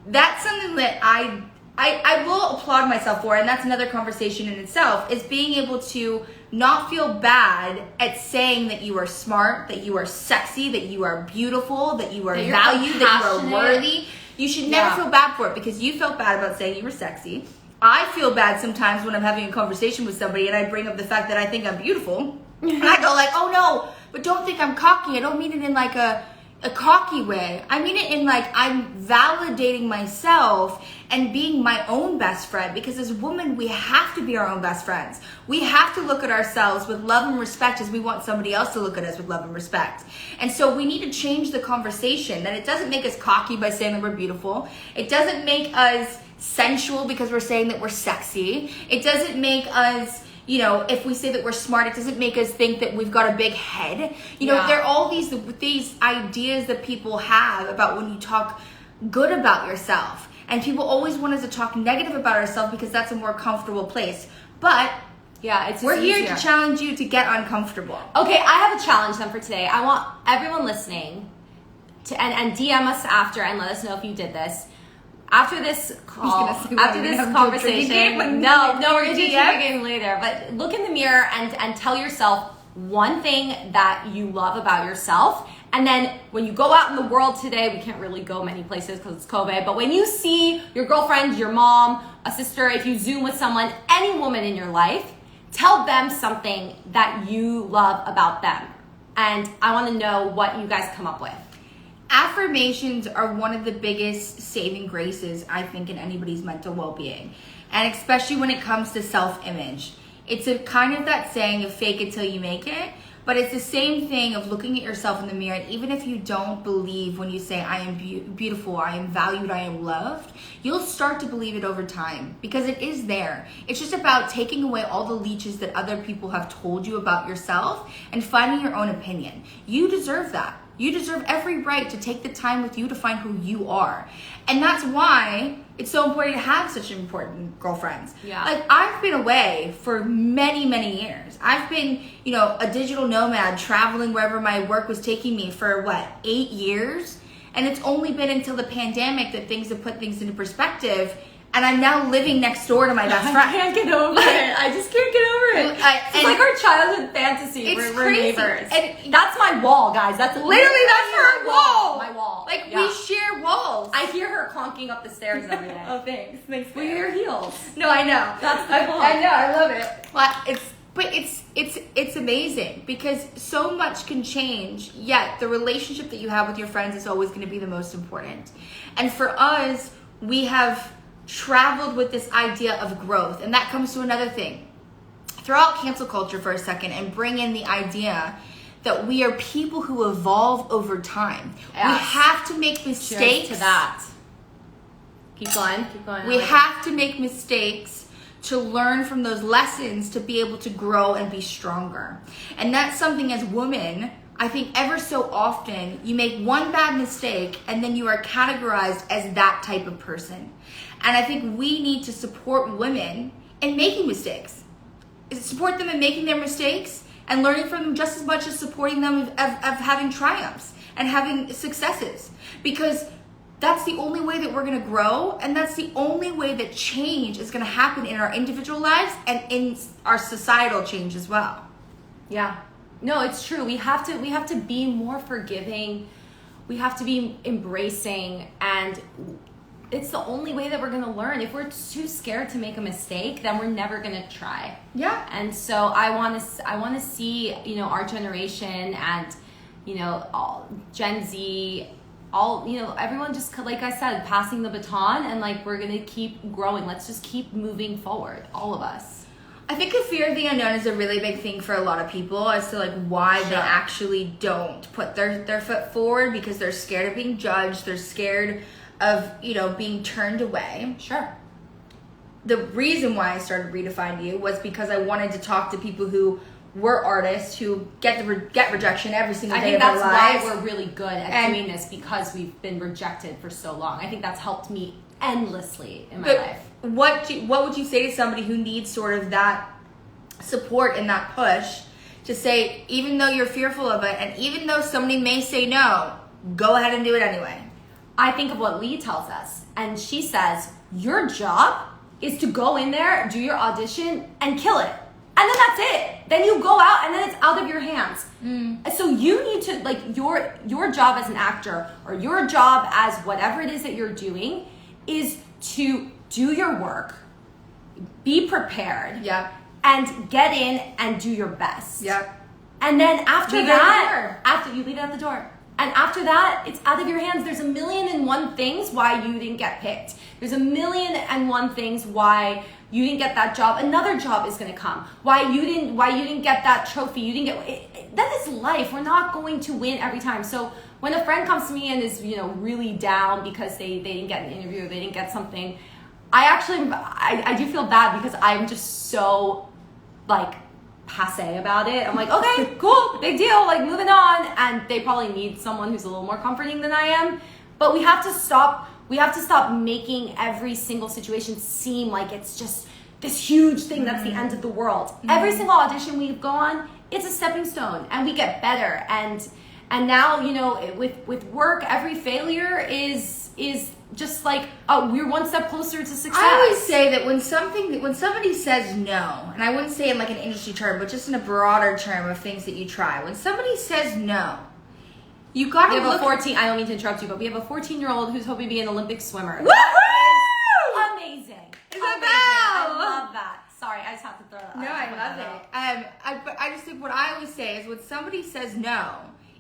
that's something that I will applaud myself for, and that's another conversation in itself, is being able to not feel bad at saying that you are smart, that you are sexy, that you are beautiful, that you are valued, that you are worthy. You should never feel bad for it, because you felt bad about saying you were sexy. I feel bad sometimes when I'm having a conversation with somebody and I bring up the fact that I think I'm beautiful. And I go like, oh no, but don't think I'm cocky. I don't mean it in like a cocky way. I mean it in like, I'm validating myself and being my own best friend, because as a woman, we have to be our own best friends. We have to look at ourselves with love and respect as we want somebody else to look at us with love and respect. And so we need to change the conversation, that it doesn't make us cocky by saying that we're beautiful. It doesn't make us sensual because we're saying that we're sexy. It doesn't make us, if we say that we're smart, it doesn't make us think that we've got a big head. There are all these ideas that people have about when you talk good about yourself. And people always want us to talk negative about ourselves because that's a more comfortable place. But we're here to challenge you to get uncomfortable. Okay, I have a challenge then for today. I want everyone listening to and DM us after and let us know if you did this. After this call, after this conversation, no, we're gonna do a trivia game later. But look in the mirror and tell yourself one thing that you love about yourself. And then when you go out in the world today, we can't really go many places because it's COVID, but when you see your girlfriend, your mom, a sister, if you Zoom with someone, any woman in your life, tell them something that you love about them. And I want to know what you guys come up with. Affirmations are one of the biggest saving graces, I think, in anybody's mental well-being. And especially when it comes to self-image. It's a kind of that saying of fake it till you make it. But it's the same thing of looking at yourself in the mirror, and even if you don't believe when you say, I am beautiful, I am valued, I am loved, you'll start to believe it over time, because it is there. It's just about taking away all the leeches that other people have told you about yourself and finding your own opinion. You deserve that. You deserve every right to take the time with you to find who you are. And that's why it's so important to have such important girlfriends. Yeah. Like, I've been away for many, many years. I've been, a digital nomad traveling wherever my work was taking me for 8 years? And it's only been until the pandemic that things have put things into perspective. And I'm now living next door to my best friend. I can't get over it. I just can't get over it. It's like our childhood fantasy. It's we're crazy. neighbors. And that's my wall, guys. That's literally that's her wall. My wall. Like we share walls. I hear her clonking up the stairs every day. Oh, thanks. Thanks. We wear heels. No, I know. That's the wall. I know. I love it. But it's amazing because so much can change. Yet the relationship that you have with your friends is always going to be the most important. And for us, we have traveled with this idea of growth, and that comes to another thing. Throw out cancel culture for a second and bring in the idea that we are people who evolve over time. Yes. We have to make mistakes. Cheers to that. Keep going. We have to make mistakes to learn from those lessons to be able to grow and be stronger. And that's something as women, I think ever so often you make one bad mistake and then you are categorized as that type of person. And I think we need to support women in making mistakes. Support them in making their mistakes and learning from them just as much as supporting them of having triumphs and having successes. Because that's the only way that we're going to grow, and that's the only way that change is going to happen in our individual lives and in our societal change as well. Yeah. No, it's true. We have to be more forgiving. We have to be embracing, and it's the only way that we're going to learn. If we're too scared to make a mistake, then we're never going to try. Yeah. And so I want to see, our generation and, all Gen Z, everyone just, like I said, passing the baton, and like we're going to keep growing. Let's just keep moving forward, all of us. I think the fear of the unknown is a really big thing for a lot of people as to like why they actually don't put their foot forward, because they're scared of being judged. They're scared of, being turned away. Sure. The reason why I started Redefine You was because I wanted to talk to people who were artists who get rejection every single day of their lives. I think that's why we're really good at doing this, because we've been rejected for so long. I think that's helped me endlessly in my life. What would you say to somebody who needs sort of that support and that push to say, even though you're fearful of it, and even though somebody may say no, go ahead and do it anyway? I think of what Lee tells us, and she says, your job is to go in there, do your audition, and kill it. And then that's it. Then you go out, and then it's out of your hands. So you need to, like, your job as an actor, or your job as whatever it is that you're doing, is to do your work, be prepared, and get in and do your best. And then after you leave it at the door. And after that, it's out of your hands. There's 1,000,001 things why you didn't get picked. There's 1,000,001 things why you didn't get that job. Another job is going to come. Why you didn't get that trophy. You didn't get that is life. We're not going to win every time. So when a friend comes to me and is, really down because they didn't get an interview or they didn't get something, I do feel bad, because I'm just so like passe about it. I'm like, okay, cool, big deal, like moving on. And they probably need someone who's a little more comforting than I am. But we have to stop making every single situation seem like it's just this huge thing that's the end of the world. Every single audition we go on, it's a stepping stone, and we get better. And now, with work, every failure is just like, oh, we're one step closer to success. I always say that when somebody says no, and I wouldn't say in like an industry term, but just in a broader term of things that you try, when somebody says no, you gotta look. I don't mean to interrupt you, but we have a 14-year-old who's hoping to be an Olympic swimmer. Woohoo! Amazing. Isabel! I love that. Sorry, I just have to throw that. No, I love it. But I just think what I always say is when somebody says no,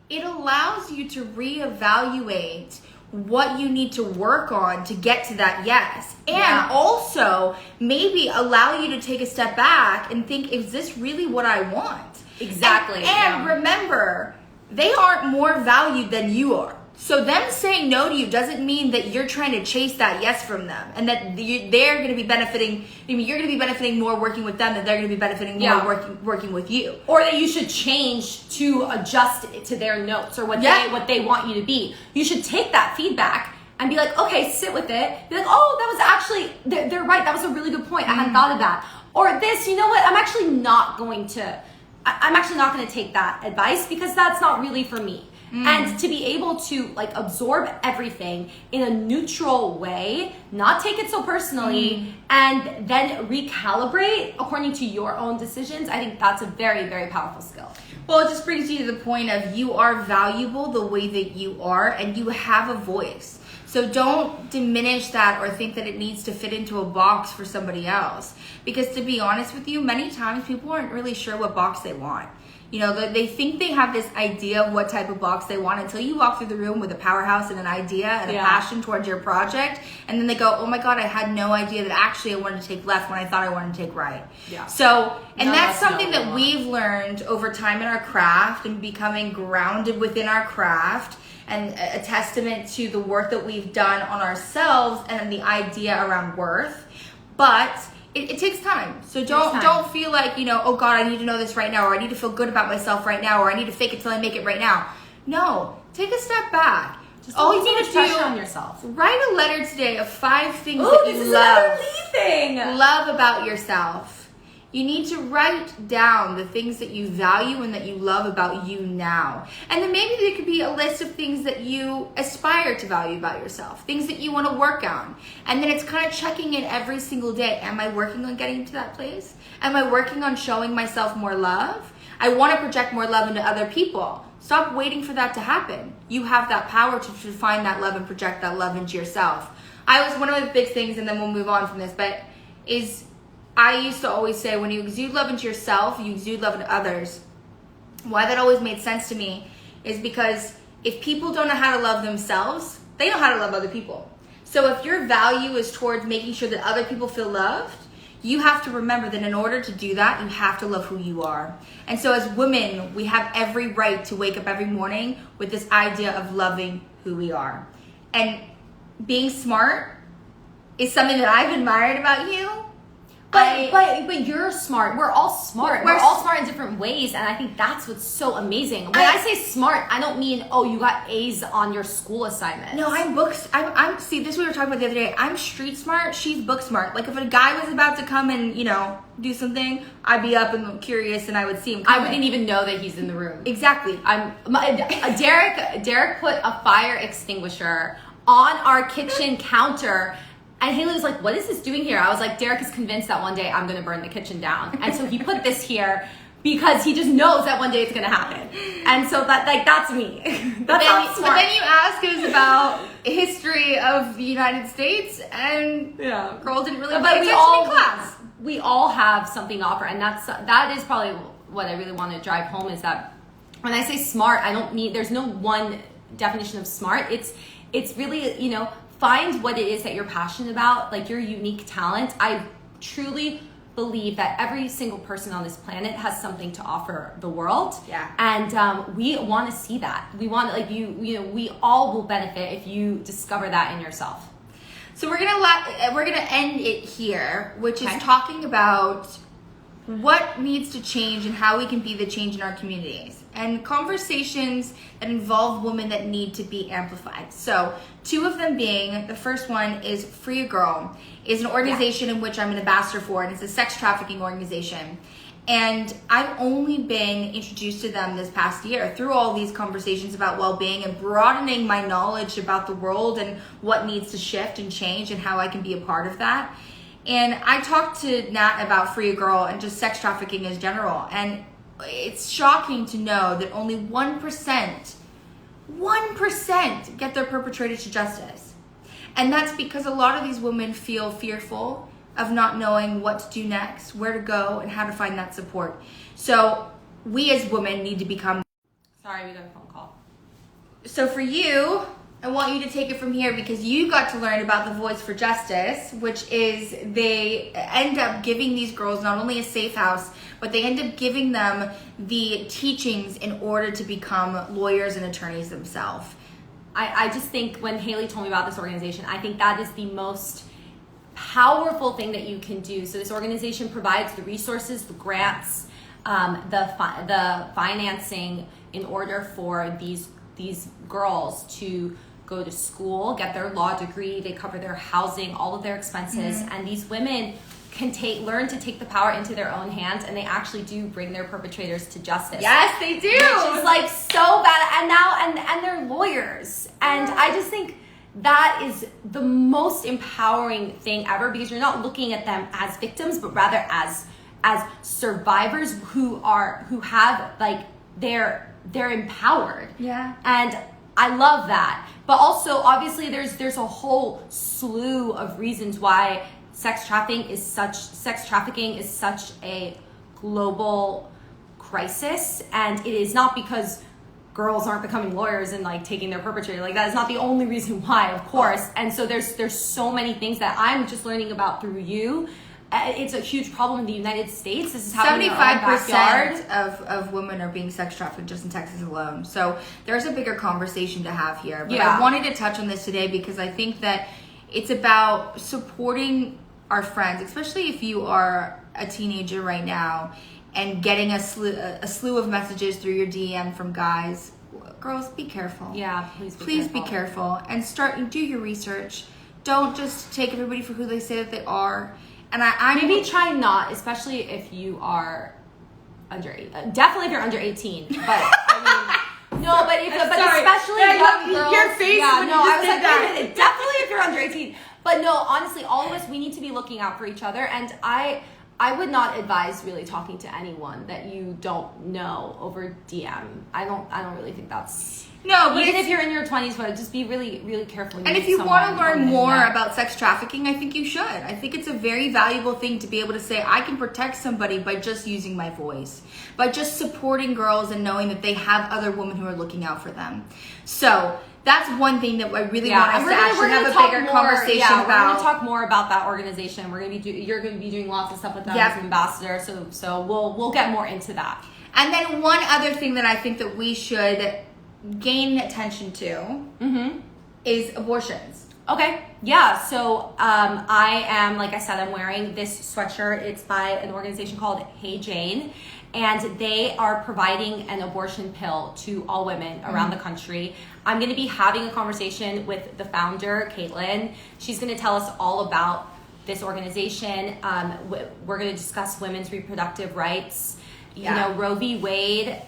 it allows you to reevaluate what you need to work on to get to that yes. And also maybe allow you to take a step back and think, is this really what I want? Exactly. And remember, they aren't more valued than you are. So them saying no to you doesn't mean that you're trying to chase that yes from them, and that they're going to be benefiting. I mean, you're going to be benefiting more working with them than they're going to be benefiting more working with you. Or that you should change to adjust it to their notes or what they want you to be. You should take that feedback and be like, okay, sit with it. Be like, oh, that was actually, they're right. That was a really good point. I hadn't thought of that. Or this, you know what? I'm actually not going to take that advice, because that's not really for me. And to be able to like absorb everything in a neutral way, not take it so personally, and then recalibrate according to your own decisions, I think that's a very, very powerful skill. Well, it just brings you to the point of you are valuable the way that you are, and you have a voice. So don't diminish that or think that it needs to fit into a box for somebody else. Because to be honest with you, many times people aren't really sure what box they want. You know, they think they have this idea of what type of box they want until you walk through the room with a powerhouse and an idea and a passion towards your project. And then they go, oh my God, I had no idea that actually I wanted to take left when I thought I wanted to take right. Yeah. So, and that's something that we've learned over time in our craft and becoming grounded within our craft, and a testament to the work that we've done on ourselves and the idea around worth. But it takes time. So don't feel like, you know, oh God, I need to know this right now, or I need to feel good about myself right now, or I need to fake it till I make it right now. No, take a step back. Just all you need to pressure on yourself. Write a letter today of 5 things that you love about yourself. You need to write down the things that you value and that you love about you now. And then maybe there could be a list of things that you aspire to value about yourself, things that you want to work on. And then it's kind of checking in every single day. Am I working on getting to that place? Am I working on showing myself more love? I want to project more love into other people. Stop waiting for that to happen. You have that power to find that love and project that love into yourself. One of the big things, and then we'll move on from this, but I used to always say, when you exude love into yourself, you exude love into others. Why that always made sense to me is because if people don't know how to love themselves, they know how to love other people. So if your value is towards making sure that other people feel loved, you have to remember that in order to do that, you have to love who you are. And so as women, we have every right to wake up every morning with this idea of loving who we are. And being smart is something that I've admired about you. But you're smart. We're all smart. We're all smart in different ways, and I think that's what's so amazing. When I say smart, I don't mean, oh, you got A's on your school assignments. No, I'm see, this we were talking about the other day. I'm street smart, she's book smart. Like if a guy was about to come and, you know, do something, I'd be up and curious and I would see him coming. I wouldn't even know that he's in the room. Exactly. Derek put a fire extinguisher on our kitchen counter. And Hayley was like, what is this doing here? I was like, Derek is convinced that one day I'm going to burn the kitchen down. And so he put this here because he just knows that one day it's going to happen. And so that's me. But then you ask us about history of the United States, and girl didn't really pay attention in class. We all have something to offer. And that is probably what I really want to drive home, is that when I say smart, I don't mean, there's no one definition of smart. It's really, you know, find what it is that you're passionate about, like your unique talent. I truly believe that every single person on this planet has something to offer the world. Yeah. And we want to see that. We want, like, you know, we all will benefit if you discover that in yourself. So we're gonna end it here, which is talking about what needs to change and how we can be the change in our communities, and conversations that involve women that need to be amplified. So 2 of them being, the first one is Free a Girl, is an organization in which I'm an ambassador for, and it's a sex trafficking organization. And I've only been introduced to them this past year through all these conversations about well-being and broadening my knowledge about the world and what needs to shift and change and how I can be a part of that. And I talked to Nat about Free a Girl and just sex trafficking in general. And it's shocking to know that only 1% get their perpetrator to justice. And that's because a lot of these women feel fearful of not knowing what to do next, where to go, and how to find that support. So we as women need to become... Sorry, we got a phone call. So for you, I want you to take it from here, because you got to learn about the Voice for Justice, which is they end up giving these girls not only a safe house, but they end up giving them the teachings in order to become lawyers and attorneys themselves. I just think when Hayley told me about this organization, I think that is the most powerful thing that you can do. So this organization provides the resources, the grants, the financing in order for these girls to go to school, get their law degree. They cover their housing, all of their expenses. Mm-hmm. And these women learn to take the power into their own hands, and they actually do bring their perpetrators to justice. Yes, they do. Which is like so bad. And now, and they're lawyers. And I just think that is the most empowering thing ever, because you're not looking at them as victims, but rather as survivors who have like they're empowered. Yeah. And I love that. But also, obviously, there's a whole slew of reasons why sex trafficking is such a global crisis, and it is not because girls aren't becoming lawyers and like taking their perpetrator. Like, that is not the only reason why, of course. And so there's so many things that I'm just learning about through you. It's a huge problem in the United States. This is happening in our own backyard. 75% of women are being sex trafficked just in Texas alone. So there's a bigger conversation to have here. But Yeah. I wanted to touch on this today because I think that it's about supporting our friends, especially if you are a teenager right now and getting a slew of messages through your DM from guys. Girls, be careful. Yeah, Please be careful and do your research. Don't just take everybody for who they say that they are. And I maybe try not, especially if you are under 8. Definitely if you're under 18. But I mean, no, but especially young girls. Your face yeah, when no, you I just was said like, that. wait a minute, definitely if you're under 18. But no, honestly, all of us, we need to be looking out for each other. And I would not advise really talking to anyone that you don't know over DM. I don't really think that's. No, but even if you're in your 20s, but just be really, really careful. And if you want to learn more about sex trafficking, I think you should. I think it's a very valuable thing to be able to say, I can protect somebody by just using my voice, by just supporting girls and knowing that they have other women who are looking out for them. So that's one thing that I really want us to actually have a bigger conversation about. We're going to talk more about that organization. You're going to be doing lots of stuff with them as an ambassador. So we'll get more into that. And then one other thing that I think that we should gain attention to is abortions. Okay, yeah, so I am, like I said, I'm wearing this sweatshirt. It's by an organization called Hey Jane, and they are providing an abortion pill to all women around the country. I'm going to be having a conversation with the founder, Caitlin. She's going to tell us all about this organization. We're going to discuss women's reproductive rights. Yeah. You know, Roe v. Wade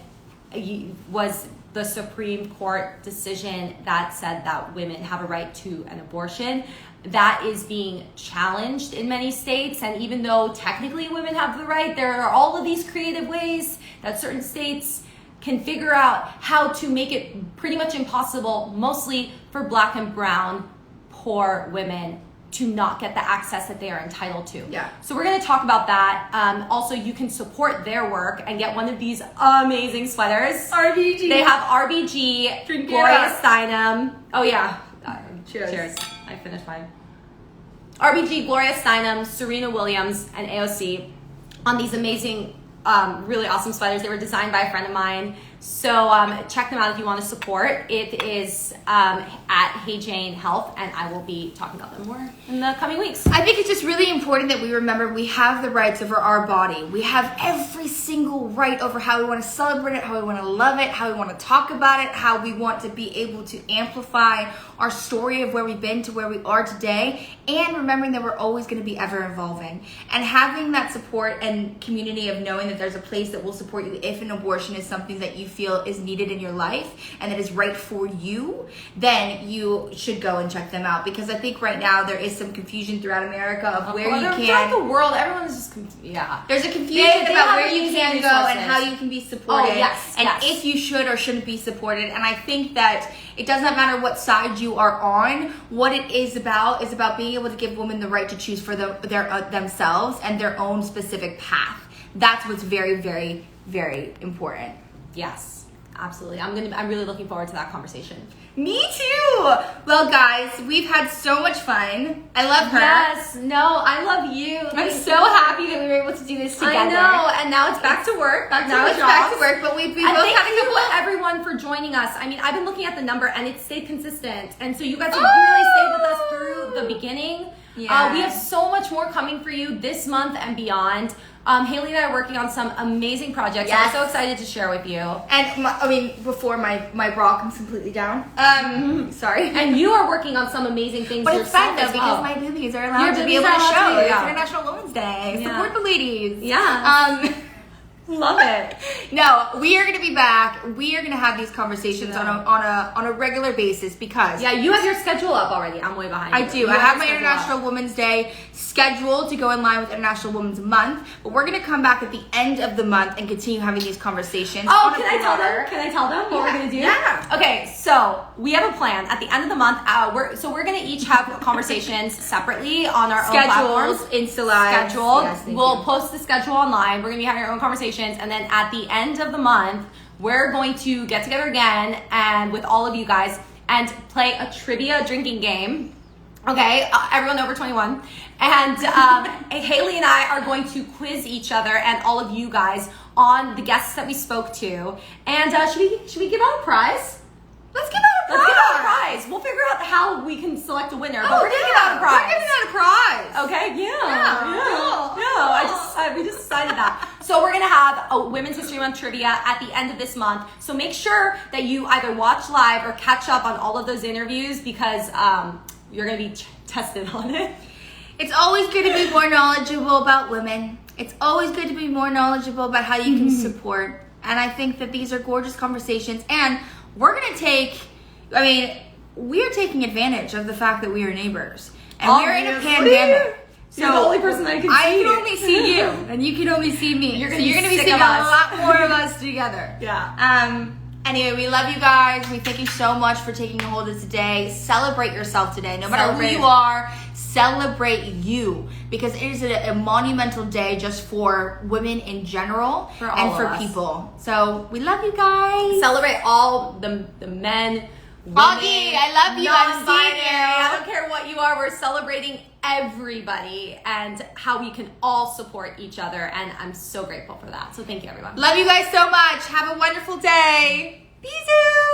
was the Supreme Court decision that said that women have a right to an abortion. That is being challenged in many states, and even though technically women have the right, there are all of these creative ways that certain states can figure out how to make it pretty much impossible, mostly for Black and brown poor women, to not get the access that they are entitled to. Yeah. So we're going to talk about that. Also, you can support their work and get one of these amazing sweaters. RBG. They have RBG, Drink it Gloria up. Steinem. Oh yeah. Cheers. I finished mine. RBG, Gloria Steinem, Serena Williams, and AOC on these amazing, really awesome sweaters. They were designed by a friend of mine. So check them out if you want to support. It is at Hey Jane Health, and I will be talking about them more in the coming weeks. I think it's just really important that we remember we have the rights over our body. We have every single right over how we want to celebrate it, how we want to love it, how we want to talk about it, how we want to be able to amplify our story of where we've been to where we are today, and remembering that we're always going to be ever evolving. And having that support and community of knowing that there's a place that will support you if an abortion is something that you feel is needed in your life and that is right for you, then you should go and check them out. Because I think right now there is some confusion throughout America of where you can. Throughout the world, everyone's just There's a confusion They about have where you amazing can go resources. and how you can be supported, Oh, yes, and yes. if you should or shouldn't be supported. And I think that it doesn't matter what side you are on. What it is about being able to give women the right to choose for themselves and their own specific path. That's what's very, very, very important. Yes, absolutely. I'm really looking forward to that conversation. Me too. Well, guys, we've had so much fun. I love her. Yes, no, I love you. I'm so happy that we were able to do this together. I know, and now it's back to work. Now it's back to work, but we both And thank had a you couple. everyone for joining us. I mean, I've been looking at the number and it stayed consistent. And so you guys have really stayed with us through the beginning. Yeah. We have so much more coming for you this month and beyond. Haley and I are working on some amazing projects. Yes. I'm so excited to share with you. And before my bra comes completely down. Sorry. And you are working on some amazing things But it's yourself fun though as because well. my boobies are allowed Your to be boobies able are to allowed show. to, It's yeah. International Women's Day. Yeah. Support the ladies. Yeah. Love it. No, we are going to be back. We are going to have these conversations on a regular basis because Yeah, you have your schedule up already. I'm way behind. I you. do. You I have my your schedule International up. Women's Day scheduled to go in line with International Women's Month, but we're going to come back at the end of the month and continue having these conversations. Oh, on a can I tell broader- them? Can I tell them what we're gonna do? Yeah. Okay, so we have a plan. At the end of the month, we're gonna each have conversations separately on our own Schedules, platforms. Insta Live. Scheduled. Yes, thank We'll you. post the schedule online. We're gonna be having our own conversations, and then at the end of the month, we're going to get together again and with all of you guys and play a trivia drinking game. Okay, everyone over 21. And Haley and I are going to quiz each other and all of you guys on the guests that we spoke to. And should we give out a prize? Let's give out a prize. Let's give out a prize. We'll figure out how we can select a winner, but we're gonna give out a prize. We're giving out a prize. Okay, Yeah, cool. We just decided that. So we're gonna have a Women's History Month trivia at the end of this month. So make sure that you either watch live or catch up on all of those interviews because you're gonna be tested on it. It's always good to be more knowledgeable about women. It's always good to be more knowledgeable about how you can support. And I think that these are gorgeous conversations. And we're going to we are taking advantage of the fact that we are neighbors. And we're in a pandemic. You're the only person I can see. I can only see you, and you can only see me. You're so gonna you're be going to be sick seeing of a us. lot more of us together. Yeah. Anyway, we love you guys. We thank you so much for taking a hold of today. Celebrate yourself today. No matter who you are, celebrate you. Because it is a monumental day just for women in general For all and of for us. people. So we love you guys. Celebrate all the men, women, Augie, I love you. I'm seeing non-binary. you. I don't care what you are. We're celebrating everybody and how we can all support each other. And I'm so grateful for that. So thank you, everyone. Love you guys so much. Have a wonderful day. Peace out.